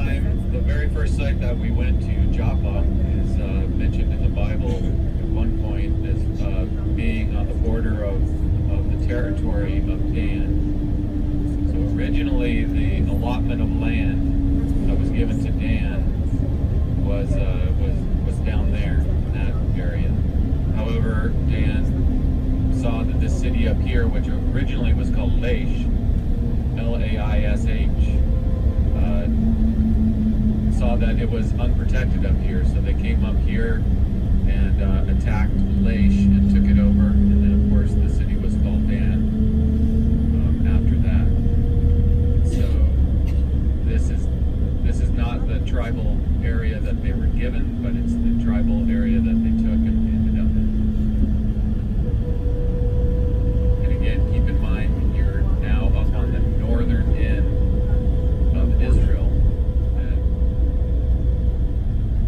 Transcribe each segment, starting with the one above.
time, the very first site that we went to, Joppa, is mentioned in the Bible at one point as being on the border of the territory of Dan. So originally the allotment of land that was given to Dan was down there in that area. However, Dan saw that this city up here, which originally was called Laish, Laish, saw that it was unprotected up here, so they came up here and attacked Laish and took it over, and then of course the city was called Dan after that. So this is not the tribal area that they were given, but it's the tribal area that they took and ended up in. And again, keep in mind, you're now up on the northern end of Israel.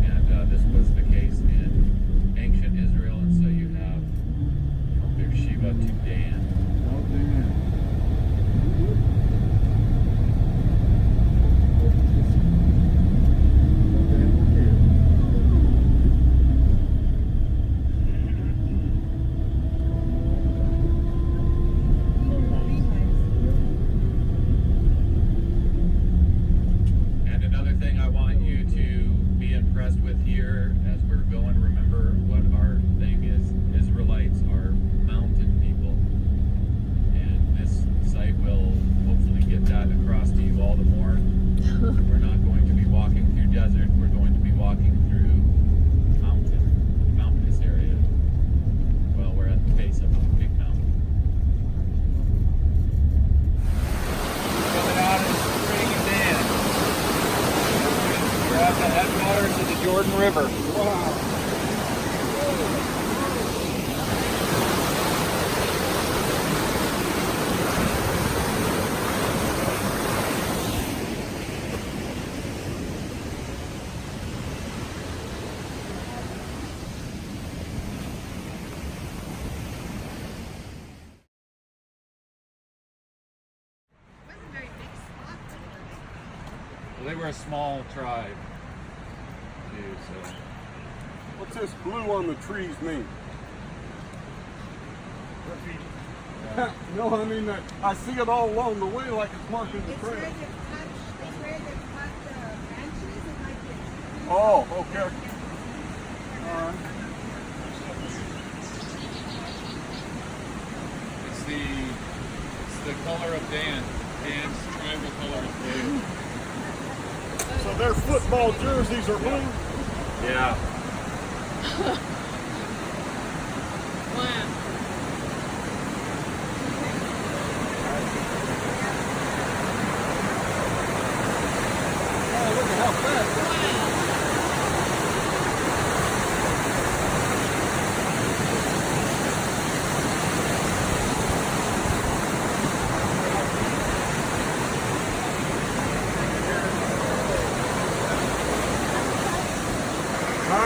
And this was the case in ancient Israel, and so you have from Beersheba to Dan. River. Wow. Well, they were a small tribe too, so. What's this blue on the trees mean? No, I mean, I see it all along the way like it's marking the trail. It's where they cut the branches and like it. Oh, okay. All right. It's the color of Dan. Dan's tribal color is blue. So their football jerseys are blue? Yeah. Wow. Oh, look at how fast.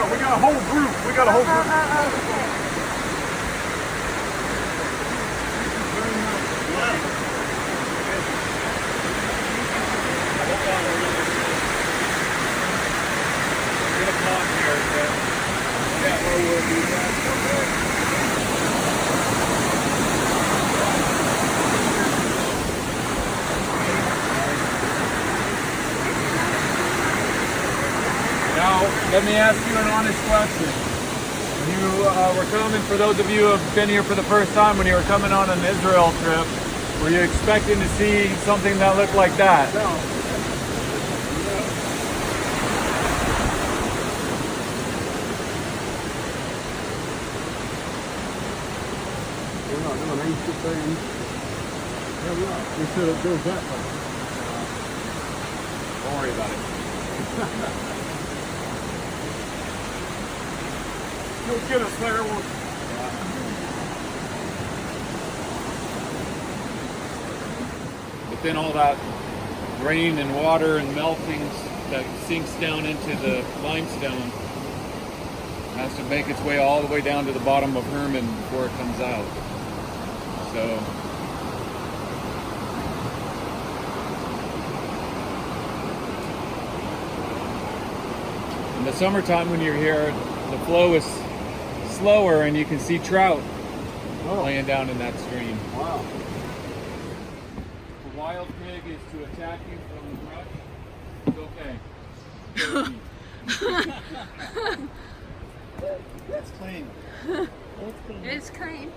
We got a whole group. We got a whole group. Now, let me ask you an honest question. You were coming, for those of you who have been here for the first time, when you were coming on an Israel trip, were you expecting to see something that looked like that? No. We're not doing ancient things. Yeah, we are. We said it goes that way. Don't worry about it. You'll get us there. But then all that rain and water and melting that sinks down into the limestone has to make its way all the way down to the bottom of Hermon before it comes out. So the summertime when you're here, the flow is slower and you can see trout laying down in that stream. Wow. The wild pig is to attack you from the brush. It's okay. That's clean. It's clean.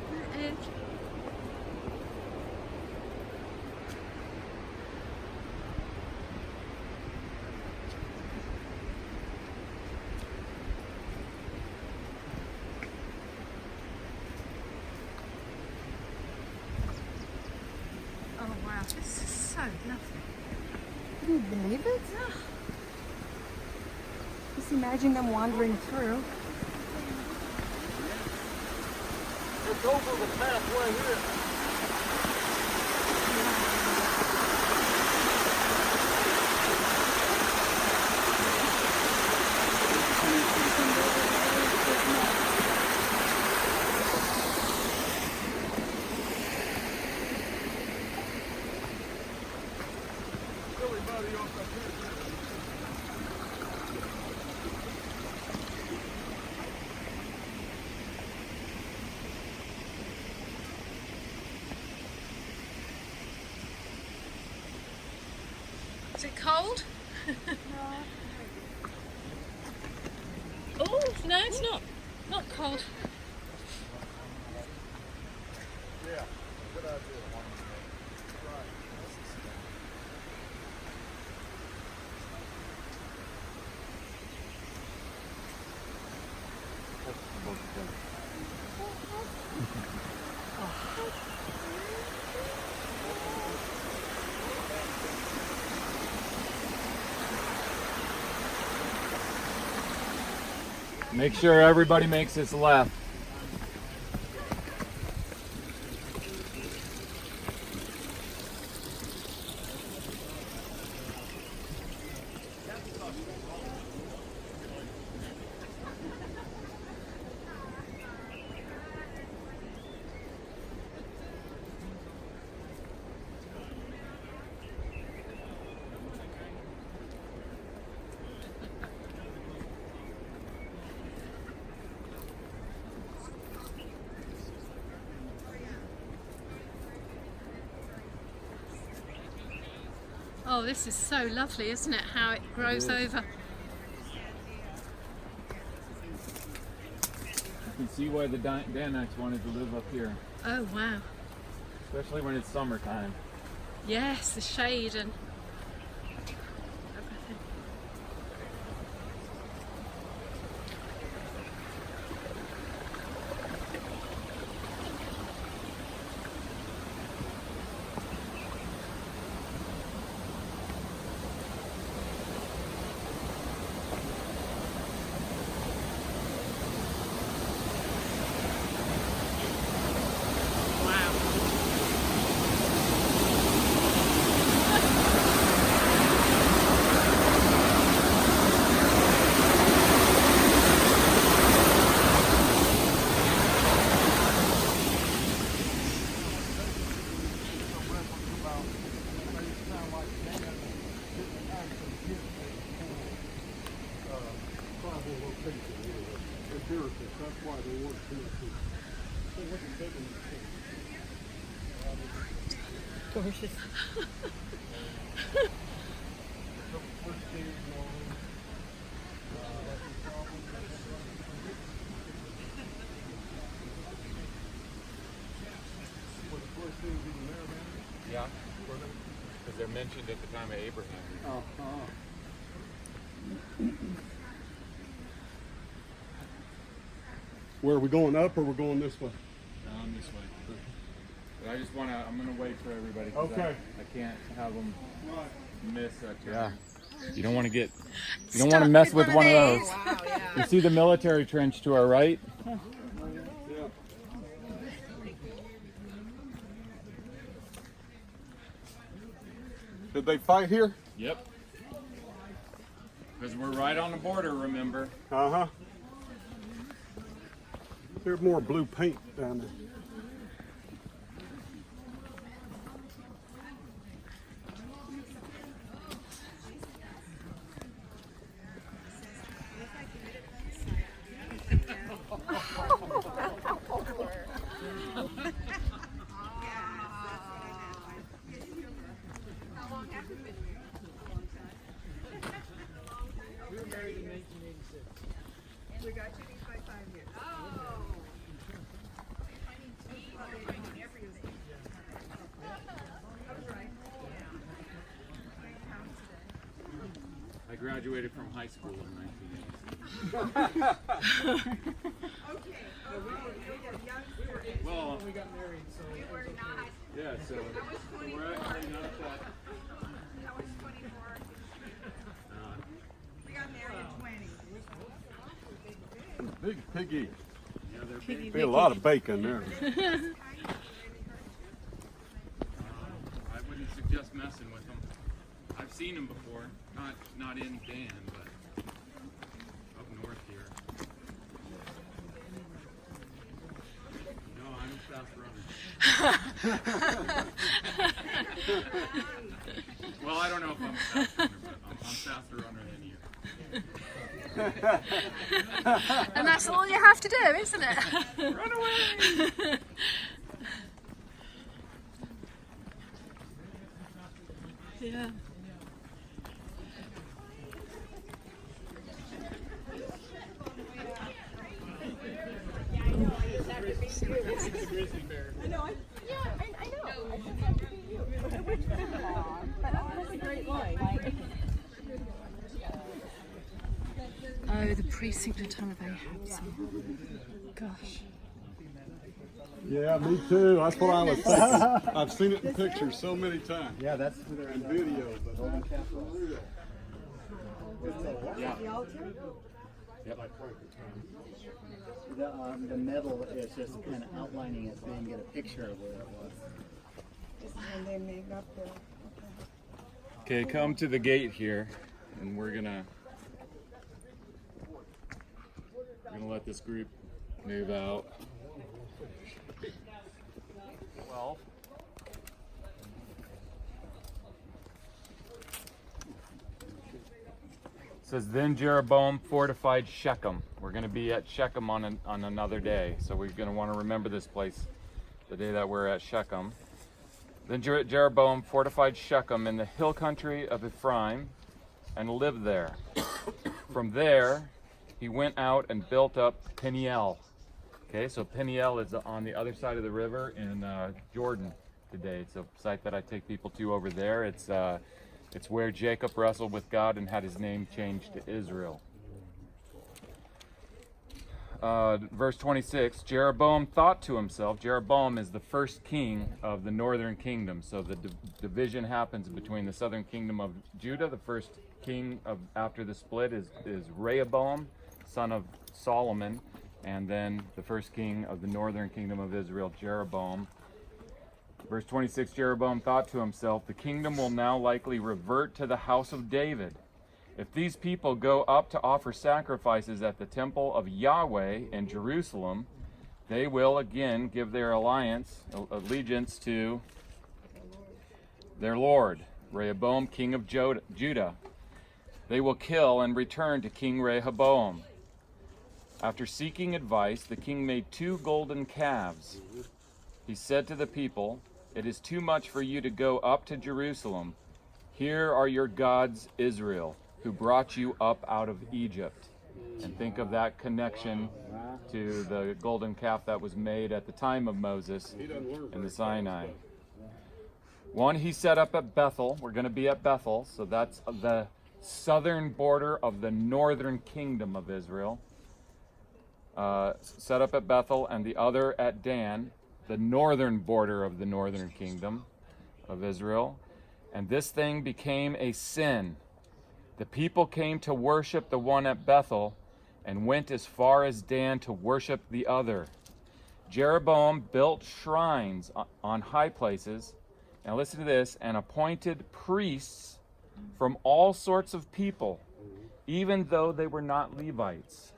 Oh wow, this is so lovely. Can you believe it? Just imagine them wandering through. It's over the pathway here. Is it cold? Oh, no, it's not. Not cold. Yeah, good idea. Make sure everybody makes this left. Oh, this is so lovely, isn't it? How it grows over. You can see why the Danites wanted to live up here, Oh, wow. especially when it's summertime. Yes, the shade and everything. That's why they want to. Gorgeous. Yeah, because they're mentioned at the time of Abraham. Where are we going, up or we're going this way? This way. But I just want to, I'm going to wait for everybody. 'Cause Okay. I can't have them miss a turn. Yeah. You don't want to get, you don't want to mess with one of those. Wow, yeah. You see the military trench to our right? Yeah. Did they fight here? Yep. Because we're right on the border, remember? Uh-huh. There's more blue paint down there. graduated from high school in 1980. Okay. Well, We got married, so You were not. yeah, so I was 24. we're actually not that. I was 24. We got married at 20. big piggy. Yeah, they're big. Be a lot of bacon there. I wouldn't suggest messing with them. I've seen them before, not in Dan, but up north here. No, I'm a fast runner. Well, I don't know if I'm a fast runner, but I'm faster runner than you. And that's all you have to do, isn't it? Run away! Yeah. Oh, the precinct of Tel Dan. Gosh. Yeah, me too. That's what I was thinking. I've seen it in pictures so many times. Yeah, that's And videos. But Yeah. The altar? the metal is just kind of outlining it so you can get a picture of where it was. This is when they make up the. Okay, come to the gate here, and we're gonna let this group move out. 12. It says, then Jeroboam fortified Shechem. We're going to be at Shechem on another day, so we're going to want to remember this place the day that we're at Shechem. Then Jeroboam fortified Shechem in the hill country of Ephraim and lived there. From there, he went out and built up Peniel. Okay, so Peniel is on the other side of the river in Jordan today. It's a site that I take people to over there. It's where Jacob wrestled with God and had his name changed to Israel. Verse 26, Jeroboam thought to himself. Jeroboam is the first king of the northern kingdom. So the division happens between the southern kingdom of Judah. The first king after the split is Rehoboam, son of Solomon. And then the first king of the northern kingdom of Israel, Jeroboam. Verse 26, Jeroboam thought to himself, the kingdom will now likely revert to the house of David. If these people go up to offer sacrifices at the temple of Yahweh in Jerusalem, they will again give their allegiance to their Lord, Rehoboam, king of Judah. They will kill and return to King Rehoboam. After seeking advice, the king made 2 golden calves. He said to the people, it is too much for you to go up to Jerusalem. Here are your gods, Israel, who brought you up out of Egypt. And think of that connection to the golden calf that was made at the time of Moses in the Sinai. One he set up at Bethel. We're going to be at Bethel, so that's the southern border of the northern kingdom of Israel. Set up at Bethel, and the other at Dan, the northern border of the northern kingdom of Israel. And this thing became a sin. The people came to worship the one at Bethel and went as far as Dan to worship the other. Jeroboam built shrines on high places, now listen to this, and appointed priests from all sorts of people, even though they were not Levites.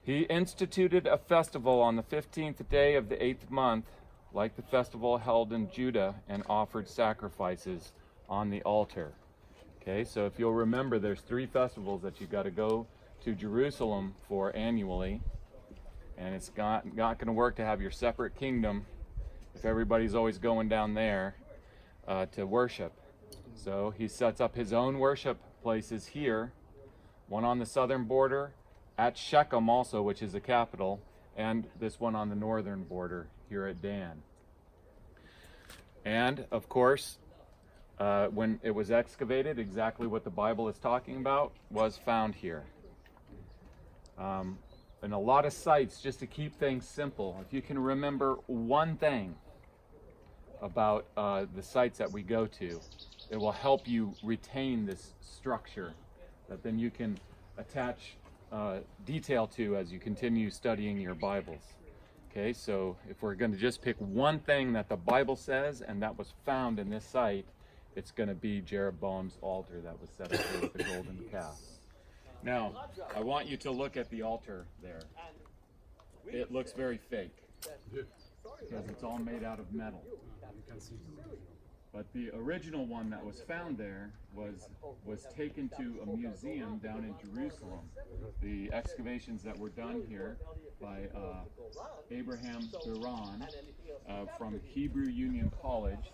He instituted a festival on the 15th day of the 8th month, like the festival held in Judah, and offered sacrifices on the altar. Okay, so if you'll remember, there's 3 festivals that you got to go to Jerusalem for annually, and it's not going to work to have your separate kingdom if everybody's always going down there to worship. So he sets up his own worship places here, one on the southern border, at Shechem also, which is the capital, and this one on the northern border here at Dan. And, of course, when it was excavated, exactly what the Bible is talking about was found here. And a lot of sites, just to keep things simple, if you can remember one thing about the sites that we go to, it will help you retain this structure that then you can attach detail to as you continue studying your Bibles. Okay, so if we're going to just pick one thing that the Bible says and that was found in this site, it's going to be Jeroboam's altar that was set up here with the golden calf. Now, I want you to look at the altar there. It looks very fake because it's all made out of metal. But the original one that was found there was taken to a museum down in Jerusalem. The excavations that were done here by Abraham Biran from Hebrew Union College.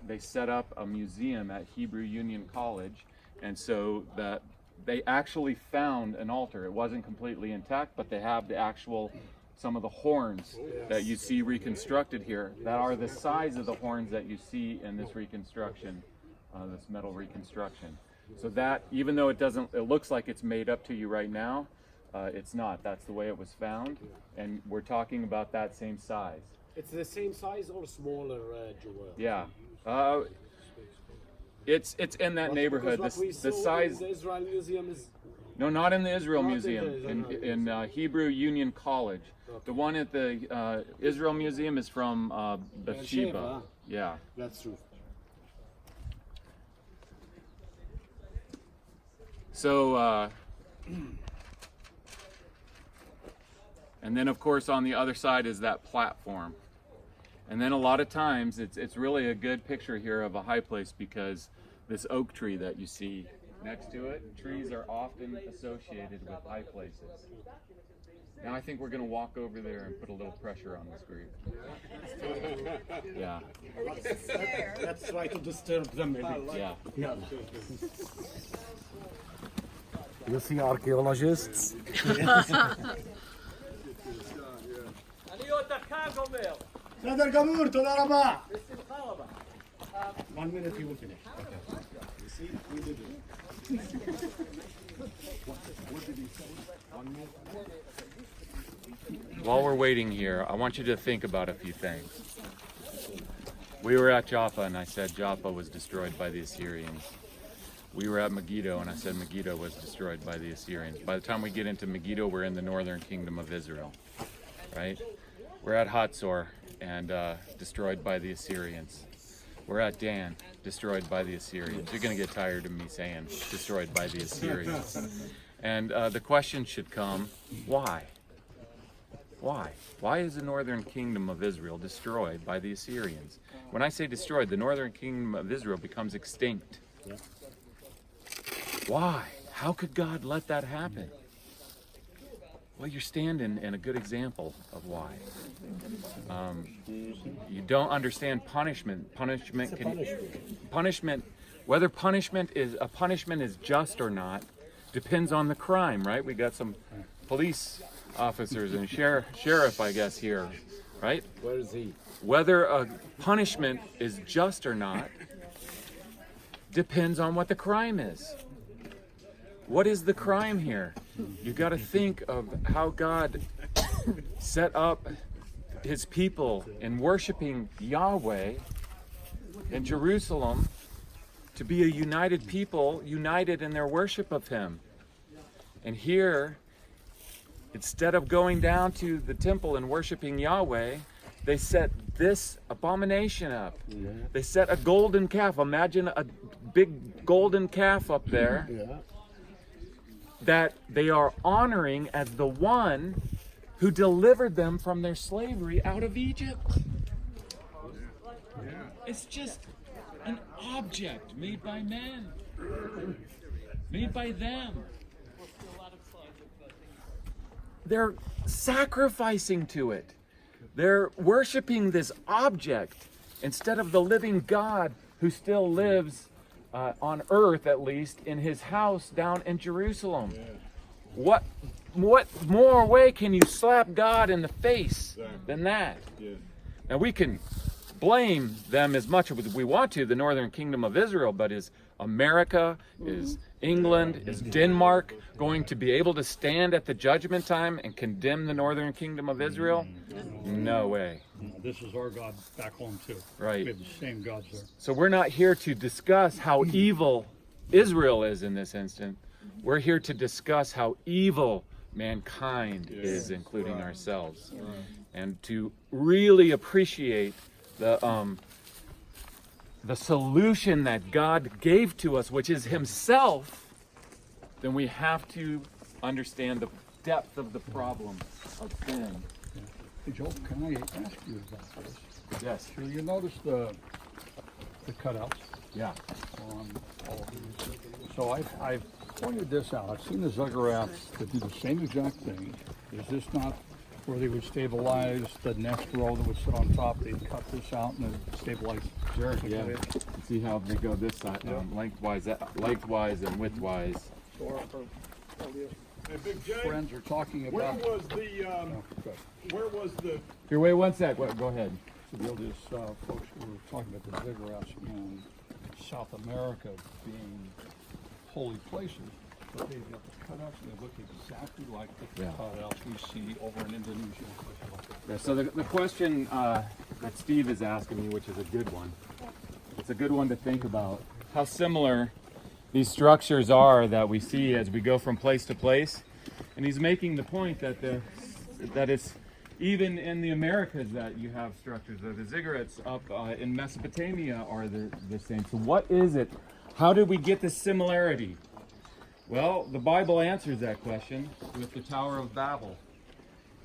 They set up a museum at Hebrew Union College, and so that they actually found an altar. It wasn't completely intact, but they have the actual, some of the horns that you see reconstructed here that are the size of the horns that you see in this reconstruction, this metal reconstruction. So that, even though it looks like it's made up to you right now, it's not. That's the way it was found, and we're talking about that same size. It's the same size or smaller, Joel? Yeah. It's in that neighborhood. The size. The Israel Museum is. No, not in the Israel Not Museum. In Hebrew Union College. Okay. The one at the Israel Museum is from Bathsheba. Yeah. That's true. So, and then of course on the other side is that platform. And then a lot of times it's really a good picture here of a high place because this oak tree that you see next to it, trees are often associated with high places. Now I think we're going to walk over there and put a little pressure on this group. Yeah. Let's try to disturb them maybe. Yeah. You see archaeologists? בסדר גמור, תודה רבה. 1 minute you will finish. You see, we did it. What did he say? 1 minute? While we're waiting here, I want you to think about a few things. We were at Joppa and I said Joppa was destroyed by the Assyrians. We were at Megiddo and I said Megiddo was destroyed by the Assyrians. By the time we get into Megiddo, we're in the northern kingdom of Israel, right? We're at Hatzor and destroyed by the Assyrians. We're at Dan, destroyed by the Assyrians. You're going to get tired of me saying destroyed by the Assyrians. And the question should come, why? Why? Why is the northern kingdom of Israel destroyed by the Assyrians? When I say destroyed, the northern kingdom of Israel becomes extinct. Why? How could God let that happen? Well, you're standing in a good example of why. You don't understand punishment. Punishment, whether punishment is just or not, depends on the crime, right? We got some police officers and sheriff, I guess, here, right? Where is he? Whether a punishment is just or not depends on what the crime is. What is the crime here? You got to think of how God set up his people in worshiping Yahweh in Jerusalem to be a united people, united in their worship of him. And here, instead of going down to the temple and worshiping Yahweh, they set this abomination up. Yeah. They set a golden calf. Imagine a big golden calf up there. Yeah. That they are honoring as the one who delivered them from their slavery out of Egypt. It's just an object made by men, made by them. They're sacrificing to it. They're worshiping this object instead of the living God who still lives on earth, at least, in his house down in Jerusalem. What more way can you slap God in the face than that? Now we can blame them as much as we want to, the northern kingdom of Israel, but is America, is England, is Denmark going to be able to stand at the judgment time and condemn the northern kingdom of Israel? No way. This is our God back home too. Right. We have the same gods there. So we're not here to discuss how evil Israel is in this instant. We're here to discuss how evil mankind is, including ourselves, and to really appreciate the solution that God gave to us, which is Himself. Then we have to understand the depth of the problem of sin. Hey, Joel, can I ask you about this? Yes. Sure, you notice the cutouts Yeah. on all of these. So I've pointed this out. I've seen the ziggurats that do the same exact thing. Is this not where they would stabilize the next row that would sit on top? They'd cut this out and then stabilize there. Yeah. See how they go this side, lengthwise and widthwise. So our Hey, Big J, friends are talking where about. was the Here, wait one sec. Go ahead. So the oldest folks who were talking about the ziggurats in South America being holy places, but they've got the cutouts and they look exactly like the cutouts we see over in Indonesia and places like that. Yeah, so the question that Steve is asking me, which is a good one, it's a good one to think about, how similar these structures are that we see as we go from place to place. And he's making the point that that it's even in the Americas that you have structures. The ziggurats up in Mesopotamia are the same. So what is it? How did we get this similarity? Well, the Bible answers that question with the Tower of Babel.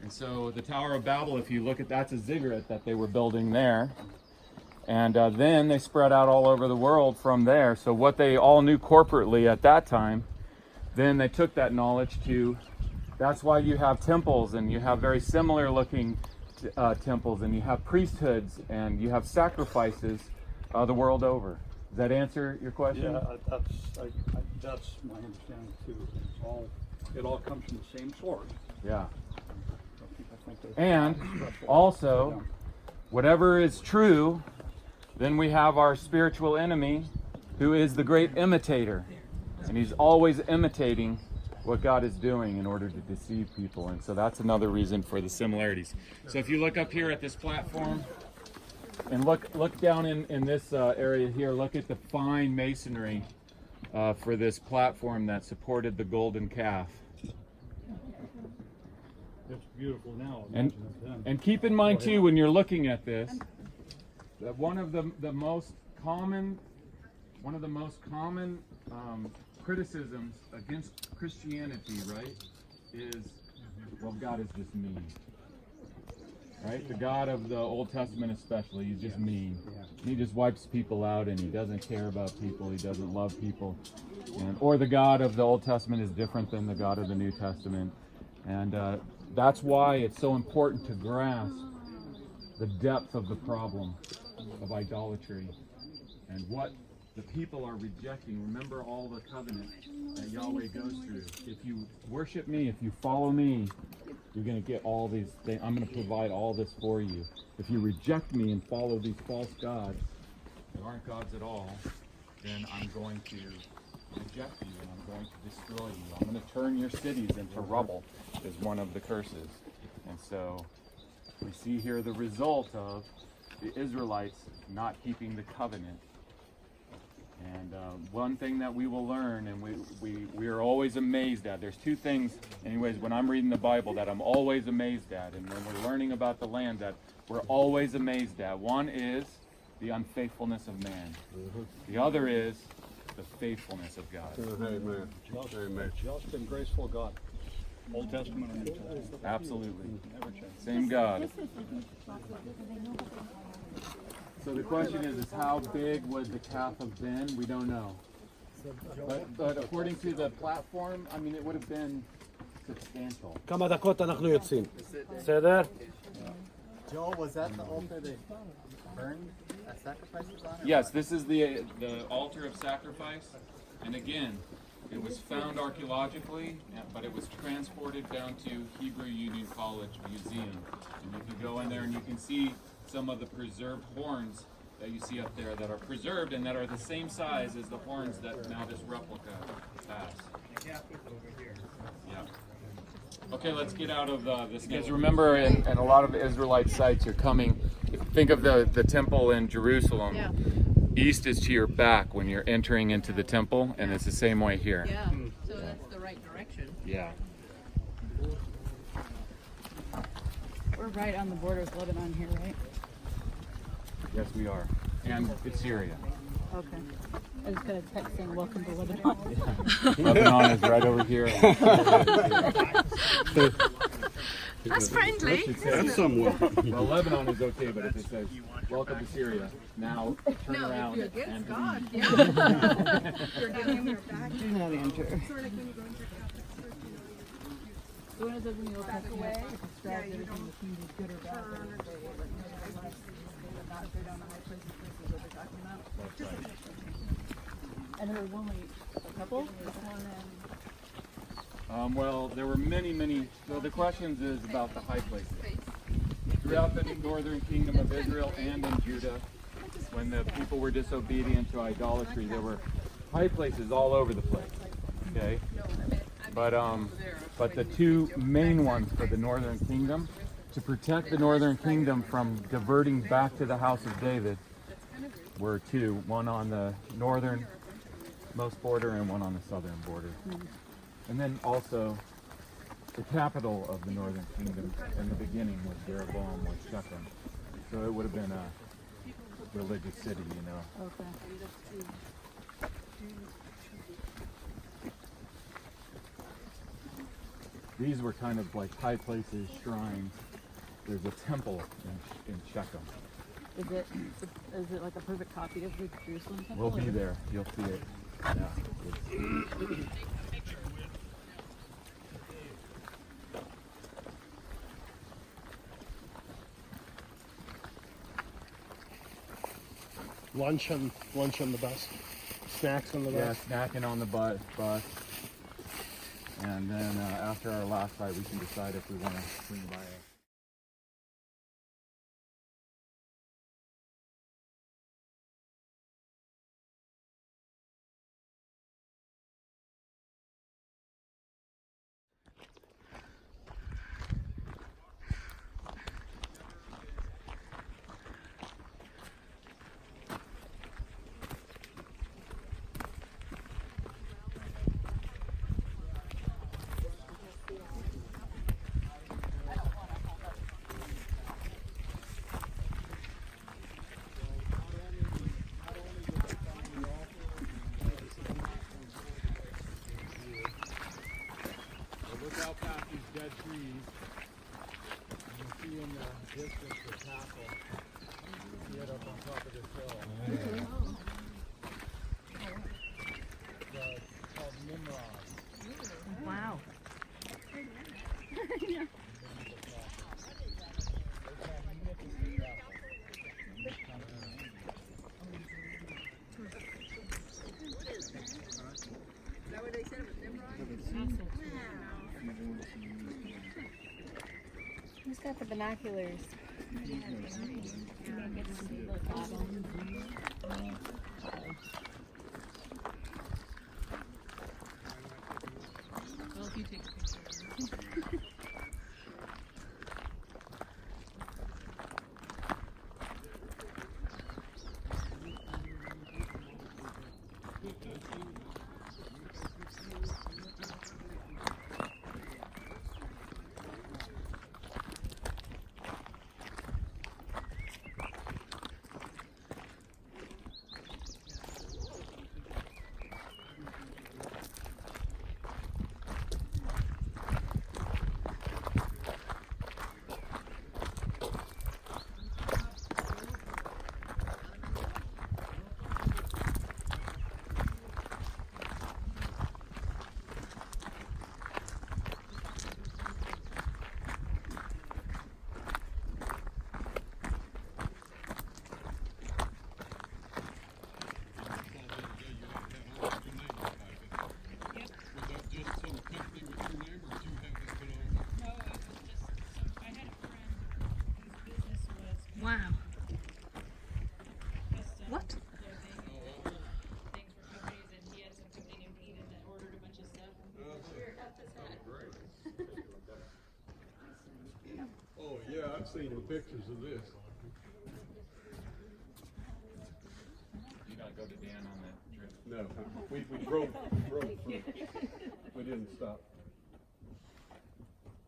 And so the Tower of Babel, if you look at that's a ziggurat that they were building there. And then they spread out all over the world from there. So what they all knew corporately at that time, then they took that knowledge to, that's why you have temples and you have very similar looking temples and you have priesthoods and you have sacrifices the world over. Does that answer your question? Yeah, that's my understanding too. It all comes from the same source. Yeah. I think that's And special. also, whatever is true, then we have our spiritual enemy who is the great imitator. And he's always imitating what God is doing in order to deceive people. And so that's another reason for the similarities. So if you look up here at this platform and look down in this area here, look at the fine masonry for this platform that supported the golden calf. It's beautiful now. And, Imagine it then. and keep in mind too, when you're looking at this, that one of the most common criticisms against Christianity, right, is, well, God is just mean. Right? The God of the Old Testament especially, he's just mean. He just wipes people out and he doesn't care about people, he doesn't love people. Or the God of the Old Testament is different than the God of the New Testament. And that's why it's so important to grasp the depth of the problem of idolatry and what the people are rejecting. Remember all the covenant that Yahweh goes through. If you worship me, if you follow me, you're going to get all these things. I'm going to provide all this for you. If you reject me and follow these false gods that aren't gods at all, then I'm going to reject you and I'm going to destroy you. I'm going to turn your cities into rubble is one of the curses. And so we see here the result of the Israelites not keeping the covenant. And one thing that we will learn, and we are always amazed at, there's two things, anyways, when I'm reading the Bible that I'm always amazed at, and when we're learning about the land that we're always amazed at. One is the unfaithfulness of man. The other is the faithfulness of God. Amen. Amen. Just and graceful God. Old Testament and New Testament. Absolutely. Never change. Same God. So the question is how big would the calf have been? We don't know. But according to the platform, I mean, it would have been substantial. כמה דקות אנחנו יוצאים. בסדר? Joel, was that the altar they burned sacrifices on? Yes, this is the altar of sacrifice. And again, it was found archaeologically, but it was transported down to Hebrew Union College Museum. And you can go in there and you can see some of the preserved horns that you see up there that are preserved and that are the same size as the horns that now this replica has. Yeah. Okay, let's get out of this. Guys, remember, in a lot of Israelite sites, you're coming. Think of the temple in Jerusalem. Yeah. East is to your back when you're entering into the temple, and it's the same way here. Yeah. So that's the right direction. Yeah. We're right on the border with Lebanon here, right? Yes, we are. And it's Syria. Okay. I just got a text saying, welcome to Lebanon. Lebanon is right over here. That's friendly. That's somewhere. Well, Lebanon is okay, but if it says, welcome to Syria, now turn around if you're against and God, leave. yeah. You're giving their back. Do not enter. Sort of like when you go into Catholic church, you know, So when it says in the Old Testament, away. it describes everything that seems good or bad, they would not go down the high places, this is what they're talking about. And there was only a couple, this one and... Well, there were many. So the questions is about the high places. Throughout the northern kingdom of Israel and in Judah, when the people were disobedient to idolatry, there were high places all over the place. Okay, but the two main ones for the northern kingdom, to protect the northern kingdom from diverting back to the house of David, were two: one on the northernmost border and one on the southern border. And then also, the capital of the northern kingdom in the beginning was Jeroboam, was Shechem. So it would have been a religious city, you know. Okay. These were kind of like high places, shrines. There's a temple in Shechem. Is it like a perfect copy of the Jerusalem temple? We'll be there. You'll see it. Yeah. Lunch on the bus. Snacks on the Yeah, bus. snacking on the bus. And then after our last fight, we can decide if we want to swing by it. Look out past these dead trees. And you see in the distance the castle. You see it up on top of this hill. It's called Nimrod. Wow. is that what they said? It was Nimrod? Who's got the binoculars? Well, if you take a picture. seen the pictures of this. You don't go to Dan on that trip. No, we drove through. We didn't stop.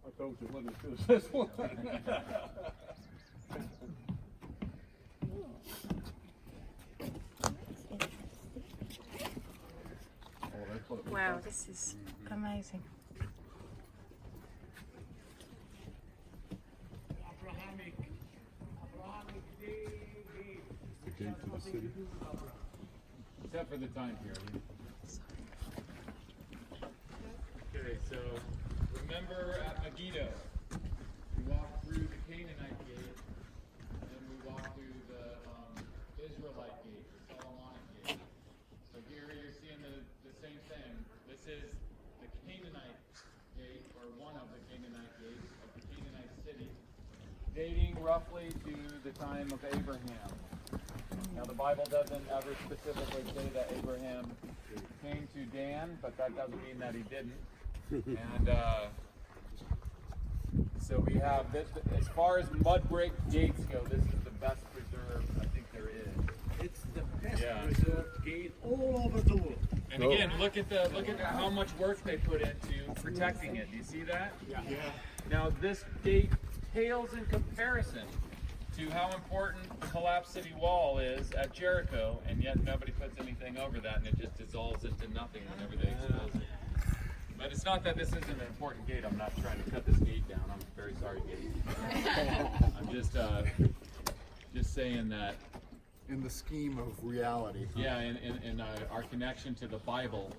I told you it wasn't as good as this one. Wow, this is amazing. The gate to the city. Except for the time period. Okay, so remember at Megiddo, we walked through the Canaanite gate, and then we walked through the Israelite gate, the Solomonic gate. So here you're seeing the same thing. This is the Canaanite gate, or one of the Canaanite gates of the Canaanite city, dating roughly to the time of Abraham. Now the Bible doesn't ever specifically say that Abraham came to Dan, but that doesn't mean that he didn't. And so we have this, as far as mud brick gates go, this is the best preserved I think there is. It's the best preserved gate all over the world. And again, look at how much work they put into protecting it. Do you see that? Yeah. Now this gate pales in comparison to how important the collapsed city wall is at Jericho, and yet nobody puts anything over that, and it just dissolves into nothing whenever they expose it. But it's not that this isn't an important gate. I'm not trying to cut this gate down. I'm very sorry, gate. I'm just saying that. In the scheme of reality. Yeah, in our connection to the Bible,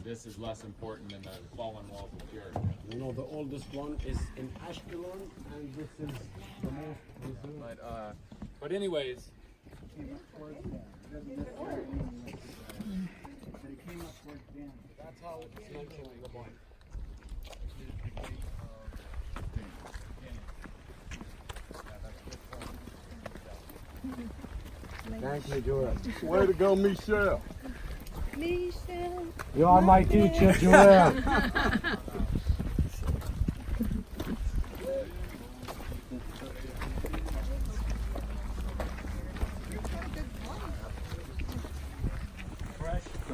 this is less important than the fallen walls of Jericho. You know, the oldest one is in Ashkelon, and this is the most preserved. But anyways, That's how it's mentioned in the Bible. Thank you, Joel. Way to go, Michelle. Michelle. You are my teacher, Joel.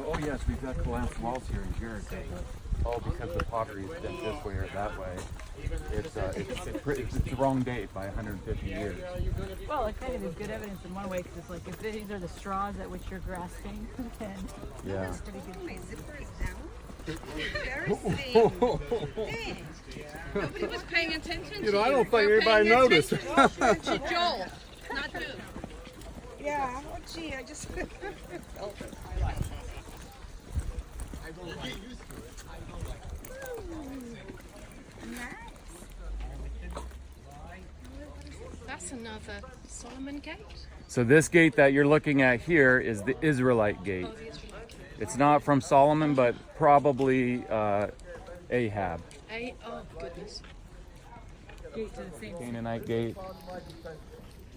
oh yes, we've got collapsed walls here in Jericho. Oh, because the pottery is bent this way or that way. It's the wrong date by 150 years. Well, it kind of is good evidence in one way because it's like if these are the straws at which you're grasping, then Yeah. that's pretty good. My zipper is down. Embarrassing. Dang. Nobody was paying attention You to know, I don't you. think We're anybody paying noticed. attention to Joel, not you. Yeah, oh gee, I just felt it. That's another Solomon gate. So this gate that you're looking at here is the Israelite Gate. Oh, the Israelite. It's not from Solomon, but probably Ahab. Oh, goodness. Gate to the same. Canaanite Gate.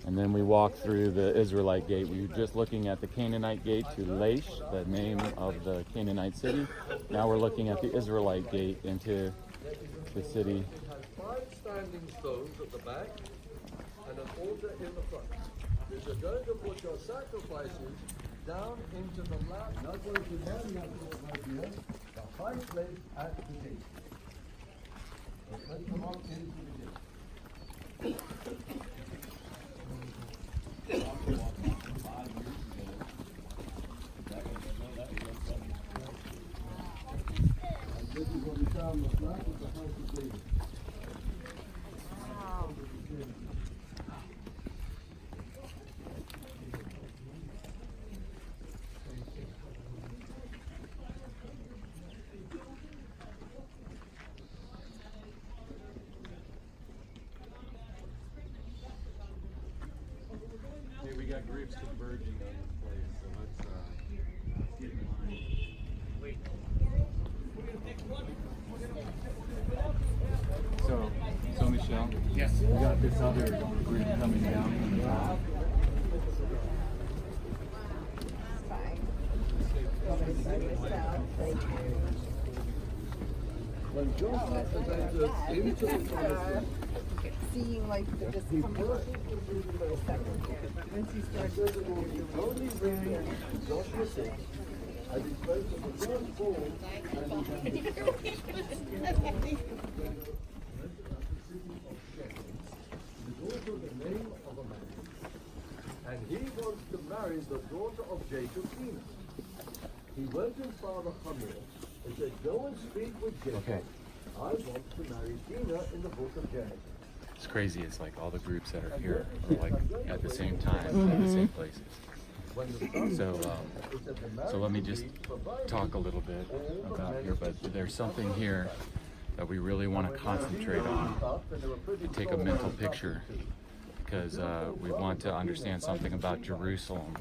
And then we walk through the Israelite Gate. We were just looking at the Canaanite Gate to Laish, the name of the Canaanite city. Now we're looking at the Israelite Gate into the city. 5 standing stones at the back and an altar in the front. If you're going to put your sacrifices down into the lap, not going to down, not going right here, the high place at the gate. So let's come out into the gate. This is what we found the flat of the house of David. Hey, we got groups converging on this place, so let's get in line. So Michelle, Yes. we got this other group coming down from the top. When Joseph entered into the promised land, seeing like the discomfort. Once you start I declare to the firstborn the name of a man, and he wants to marry the daughter of Jacob, Dinah. He went to Father Hamir and said, "Go and speak with Jacob. Okay. I want to marry Dinah in the book of Genesis." It's crazy. It's like all the groups that are here are like at the same time, at the same places. So let me just talk a little bit about here, but there's something here that we really want to concentrate on and take a mental picture, because we want to understand something about Jerusalem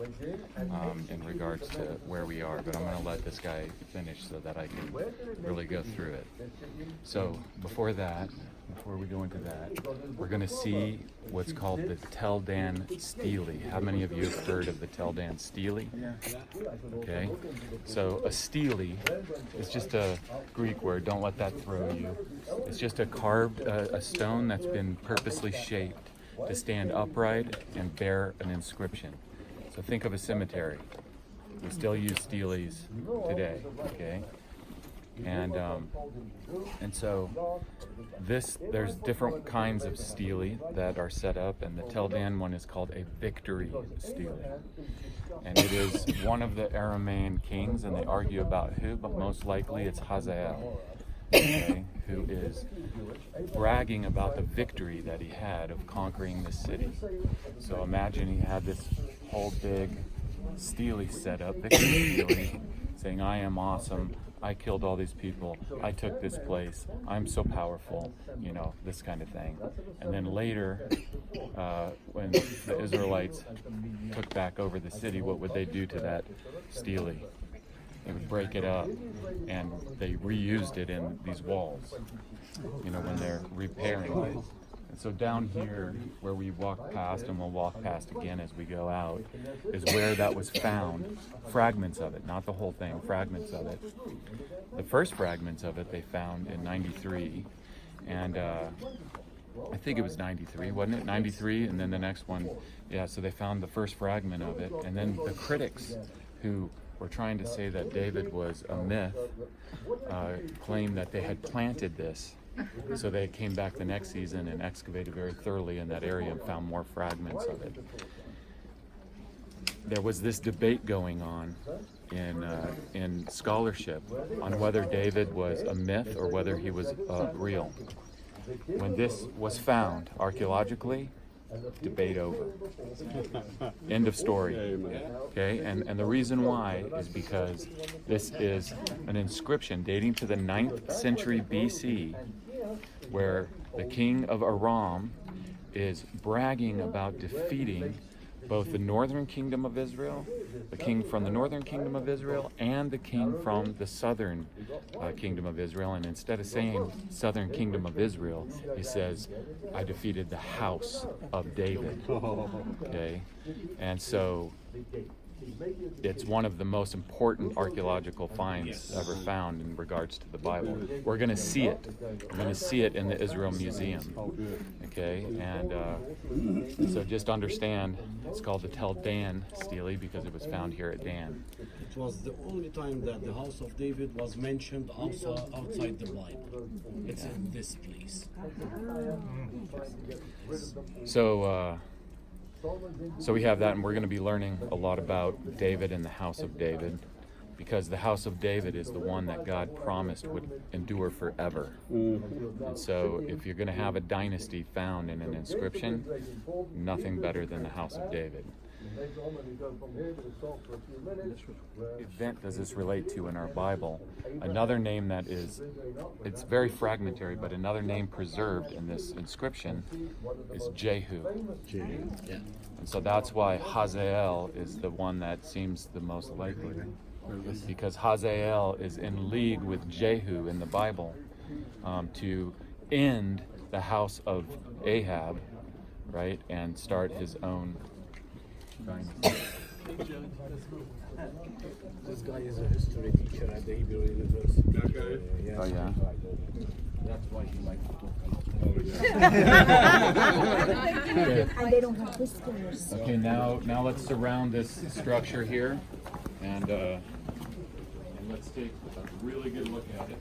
in regards to where we are. But I'm going to let this guy finish so that I can really go through it. So before we go into that, we're going to see what's called the Tel Dan stele. How many of you have heard of the Tel Dan stele? Okay, so a stele is just a Greek word. Don't let that throw you. It's just a carved a stone that's been purposely shaped to stand upright and bear an inscription. So think of a cemetery. We still use steles today, okay? And so there's different kinds of stele that are set up, and the Tel Dan one is called a victory stele. And it is one of the Aramean kings, and they argue about who, but most likely it's Hazael, okay, who is bragging about the victory that he had of conquering the city. So imagine he had this whole big stele set up, victory stele, saying, "I am awesome. I killed all these people. I took this place. I'm so powerful," you know, this kind of thing. And then later, when the Israelites took back over the city, what would they do to that stele? They would break it up, and they reused it in these walls, you know, when they're repairing it. And so down here, where we walk past, and we'll walk past again as we go out, is where that was found. Fragments of it, not the whole thing, fragments of it. The first fragments of it they found in 93, and I think it was 93, wasn't it? 93, and then the next one, yeah, so they found the first fragment of it, and then the critics who were trying to say that David was a myth claimed that they had planted this. So they came back the next season and excavated very thoroughly in that area and found more fragments of it. There was this debate going on in scholarship on whether David was a myth or whether he was real. When this was found archaeologically, debate over. End of story. Okay, and the reason why is because this is an inscription dating to the 9th century BC, where the king of Aram is bragging about defeating both the northern kingdom of Israel, the king from the northern kingdom of Israel, and the king from the southern kingdom of Israel. And instead of saying southern kingdom of Israel, he says, "I defeated the house of David." Okay, and so it's one of the most important archaeological finds ever found in regards to the Bible. We're going to see it. We're going to see it in the Israel Museum. Okay, and so just understand, it's called the Tel Dan stele because it was found here at Dan. It was the only time that the house of David was mentioned also outside the Bible. It's in this place. So we have that, and we're going to be learning a lot about David and the house of David, because the house of David is the one that God promised would endure forever. And so if you're going to have a dynasty found in an inscription, nothing better than the house of David. What event does this relate to in our Bible? Another name that is, it's very fragmentary, but another name preserved in this inscription is Jehu. Yeah. And so that's why Hazael is the one that seems the most likely, because Hazael is in league with Jehu in the Bible to end the house of Ahab, right, and start his own dynasty. This guy is a history teacher at the Hebrew University. Oh yeah. That's why he likes to look. And they don't have whiskers. Okay, now let's surround this structure here, and let's take a really good look at it.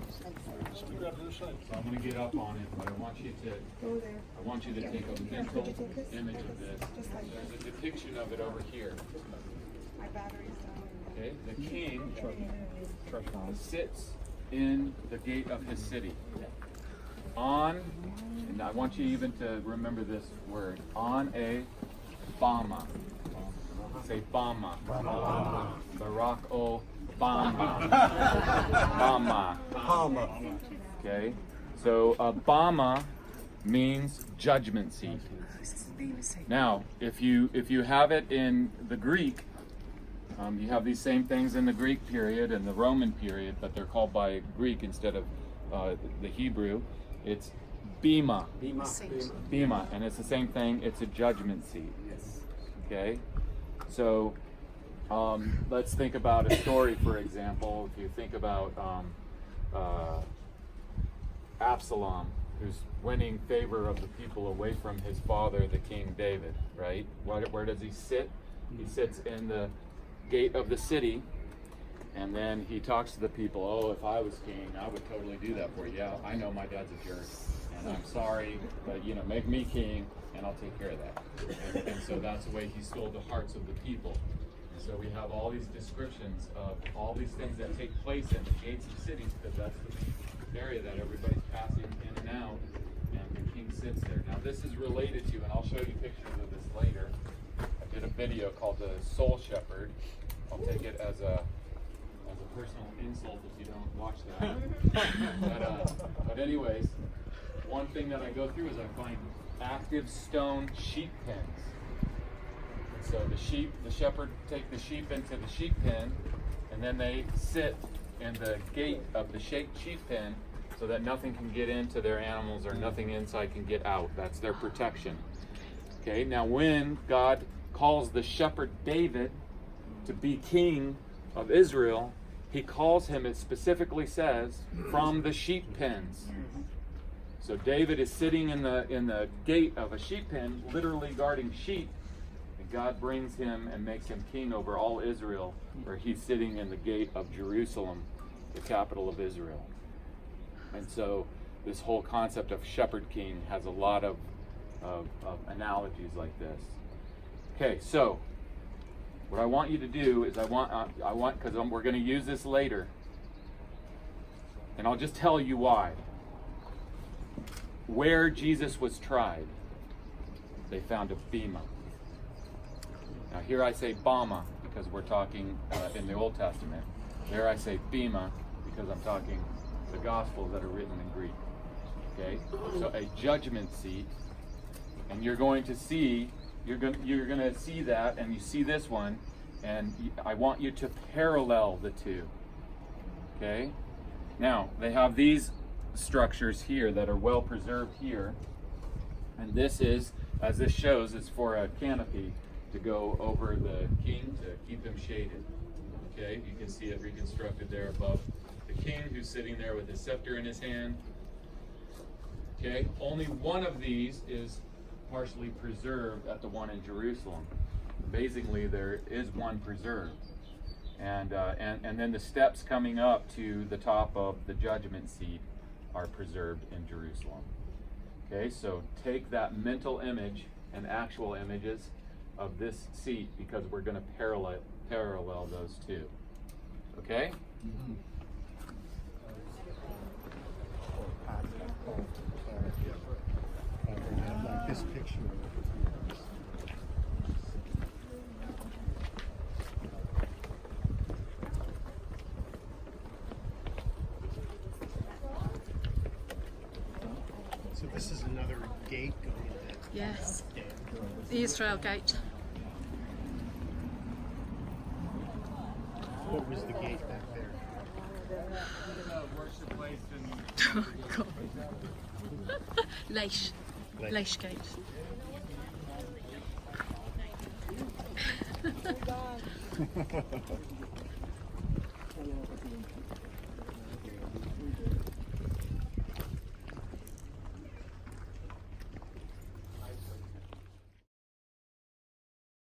So I'm going to get up on it, but I want you to take a mental image of this. There's a depiction of it over here. Okay, the king sits in the gate of his city. And I want you even to remember this word, on a Bama. Say Bama. Barack Obama. Bama. Okay, so Bama means judgment seat. Now, if you have it in the Greek, you have these same things in the Greek period and the Roman period, but they're called by Greek instead of the Hebrew. It's Bema. Bema, and it's the same thing. It's a judgment seat. Okay, so let's think about a story, for example. If you think about Absalom, who's winning favor of the people away from his father, the King David, right? Where does he sit? He sits in the gate of the city, and then he talks to the people. Oh, if I was king, I would totally do that for you. Yeah, I know my dad's a jerk, and I'm sorry, but make me king, and I'll take care of that. And so that's the way he stole the hearts of the people. And so we have all these descriptions of all these things that take place in the gates of cities, because that's the area that everybody's passing in and out, and the king sits there. Now this is related to, and I'll show you pictures of this later. I did a video called the Soul Shepherd. I'll take it as a personal insult if you don't watch that. But anyways, one thing that I go through is I find active stone sheep pens. And so the shepherd take the sheep into the sheep pen, and then they sit in the gate of the sheep pen so that nothing can get into their animals or nothing inside can get out. That's their protection. Okay, now when God calls the shepherd David to be king of Israel, he calls him, it specifically says, from the sheep pens. So David is sitting in the gate of a sheep pen, literally guarding sheep, and God brings him and makes him king over all Israel, where he's sitting in the gate of Jerusalem, the capital of Israel. And so this whole concept of shepherd king has a lot of analogies like this. Okay, so what I want you to do is I want because we're going to use this later, and I'll just tell you why. Where Jesus was tried, they found a Bema. Now here I say Bama because we're talking in the Old Testament. There I say Bema because I'm talking the Gospels that are written in Greek. Okay, so a judgment seat, and you're going to see that, and you see this one, and I want you to parallel the two. Okay, now they have these structures here that are well preserved here, and this is, as this shows, is for a canopy to go over the king to keep him shaded. Okay, you can see it reconstructed there above the king, who's sitting there with his scepter in his hand. Okay, only one of these is partially preserved at the one in Jerusalem. Amazingly, there is one preserved, and then the steps coming up to the top of the judgment seat are preserved in Jerusalem. Okay, so take that mental image and actual images of this seat, because we're going to parallel those two. Okay? Mm-hmm. Like this picture. So this is another gate going in. Yes. The Israel Gate. What was the gate back there? Worship place Oh, God. Laish. Laish Gate.